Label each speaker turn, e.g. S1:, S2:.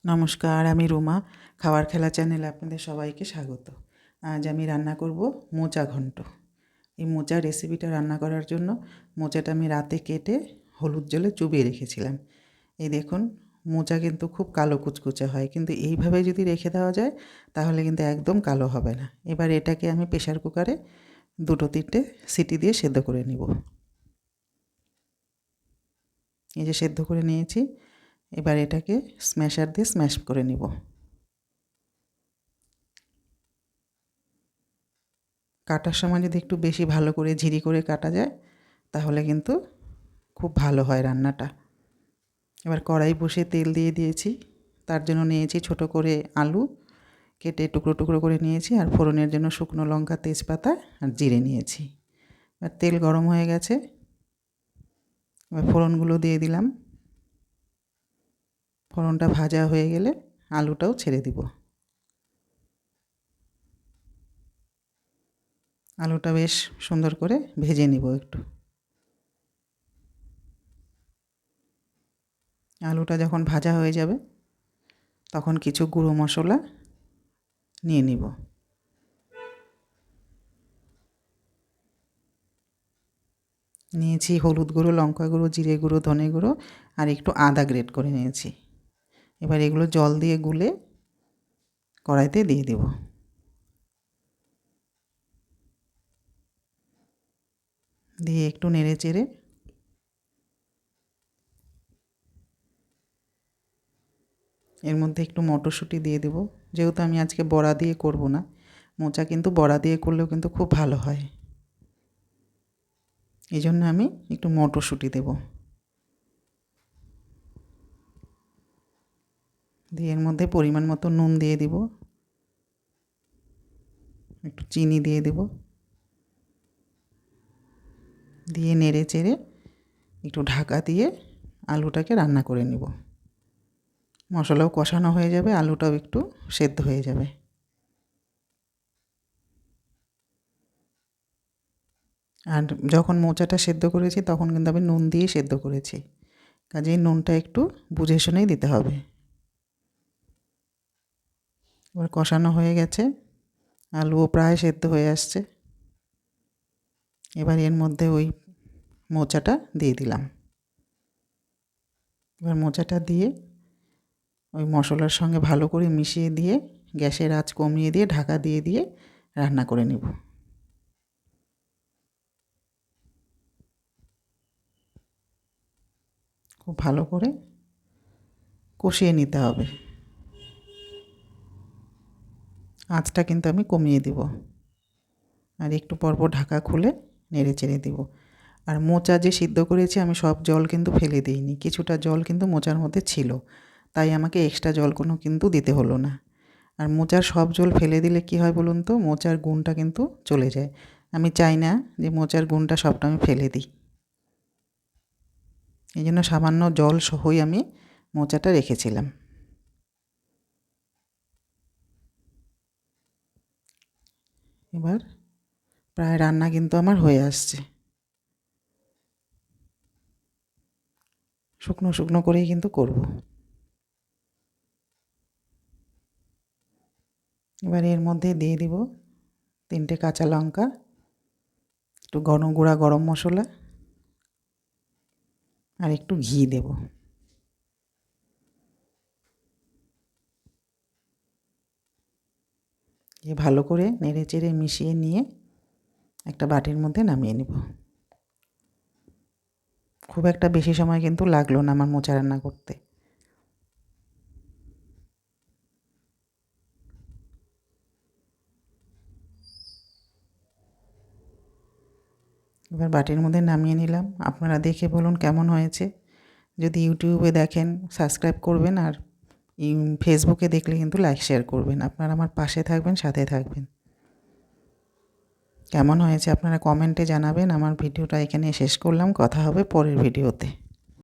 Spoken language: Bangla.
S1: নমস্কার, আমি রুমা। খাবার খেলা চ্যানেলে আপনাদের সবাইকে স্বাগত। আজ আমি রান্না করব মোচা ঘন্ট। এই মোচার রেসিপিটা রান্না করার জন্য মোচাটা আমি রাতে কেটে হলুদ জলে চুবিয়ে রেখেছিলাম। এই দেখুন, মোচা কিন্তু খুব কালো কুচকুচে হয়, কিন্তু এইভাবে যদি রেখে দেওয়া যায় তাহলে কিন্তু একদম কালো হবে না। এবার এটাকে আমি প্রেশার কুকারে 2-3টে সিটি দিয়ে সেদ্ধ করে নিব। এই যে সেদ্ধ করে নিয়েছি, এবার এটাকে স্ম্যাশার দিয়ে স্ম্যাশ করে নিব। কাটার সময় যদি একটু বেশি ভালো করে ঝিরি করে কাটা যায় তাহলে কিন্তু খুব ভালো হয় রান্নাটা। এবার কড়াই বসে তেল দিয়ে দিয়েছি, তার জন্য নিয়েছি ছোট করে আলু কেটে টুকরো টুকরো করে নিয়েছি, আর ফোড়নের জন্য শুকনো লঙ্কা, তেজপাতা আর জিরে নিয়েছি। এবার তেল গরম হয়ে গেছে, এবার ফোড়নগুলো দিয়ে দিলাম। ফোড়নটা ভাজা হয়ে গেলে আলুটাও ছেড়ে দিব। আলুটা বেশ সুন্দর করে ভেজে নিব একটু। আলুটা যখন ভাজা হয়ে যাবে তখন কিছু গুঁড়ো মশলা নিয়ে নিব। নিয়েছি হলুদ গুঁড়ো, লঙ্কা গুঁড়ো, জিরে গুঁড়ো, ধনে গুঁড়ো আর একটু আদা গ্রেট করে নিয়েছি। এবার এগুলো জল দিয়ে গুলে কড়াইতে দিয়ে দেব। দিয়ে একটু নেড়ে চেড়ে এর মধ্যে একটু মটরশুঁটি দিয়ে দেব। যেহেতু আমি আজকে বড়া দিয়ে করব না, মোচা কিন্তু বড়া দিয়ে করলেও কিন্তু খুব ভালো হয়, এই জন্য আমি একটু মটরশুঁটি দেব। দিয়ে এর মধ্যে পরিমাণ মতো নুন দিয়ে দিব, একটু চিনি দিয়ে দেব। দিয়ে নেড়ে চেড়ে একটু ঢাকা দিয়ে আলুটাকে রান্না করে নেব। মশলাও কষানো হয়ে যাবে, আলুটাও একটু সেদ্ধ হয়ে যাবে। আর যখন মোচাটা সেদ্ধ করেছি তখন কিন্তু আমি নুন দিয়ে সেদ্ধ করেছি, কাজেই নুনটা একটু বুঝে শুনেই দিতে হবে। এবার কষানো হয়ে গেছে, আলুও প্রায় সেদ্ধ হয়ে আসছে। এবার এর মধ্যে ওই মোচাটা দিয়ে দিলাম। এবার মোচাটা দিয়ে ওই মশলার সঙ্গে ভালো করে মিশিয়ে দিয়ে গ্যাসের আঁচ কমিয়ে দিয়ে ঢাকা দিয়ে দিয়ে রান্না করে নেব। খুব ভালো করে কষিয়ে নিতে হবে। আঁচটা কিন্তু আমি কমিয়ে দেব, আর একটু পরপর ঢাকা খুলে নেড়ে চেড়ে দেব। আর মোচা যে সিদ্ধ করেছি আমি সব জল কিন্তু ফেলে দিইনি, কিছুটা জল কিন্তু মোচার মধ্যে ছিল, তাই আমাকে এক্সট্রা জল কোনো কিন্তু দিতে হলো না। আর মোচার সব জল ফেলে দিলে কি হয় বলুন তো, মোচার গুণটা কিন্তু চলে যায়। আমি চাই না যে মোচার গুণটা সবটা আমি ফেলে দিই, এই জন্য সামান্য জল সহই আমি মোচাটা রেখেছিলাম। এবার প্রায় রান্না কিন্তু আমার হয়ে আসছে। শুকনো শুকনো করেই কিন্তু করব। এবার এর মধ্যে দিয়ে দিব 3টে কাঁচা লঙ্কা, একটু গুঁড়া গরম মশলা আর একটু ঘি দেব। দিয়ে ভালো করে নেড়ে চেড়ে মিশিয়ে নিয়ে একটা বাটির মধ্যে নামিয়ে নেব। খুব একটা বেশি সময় কিন্তু লাগলো না আমার মোচা রান্না করতে। এবার বাটির মধ্যে নামিয়ে নিলাম। আপনারা দেখে বলুন কেমন হয়েছে। যদি ইউটিউবে দেখেন সাবস্ক্রাইব করবেন, আর ফেসবুকে দেখলে কিন্তু লাইক শেয়ার করবেন। আপনারা আমার পাশে থাকবেন, সাথে থাকবেন। কেমন হয়েছে আপনারা কমেন্টে জানাবেন। আমার ভিডিওটা এখানে শেষ করলাম, কথা হবে পরের ভিডিওতে।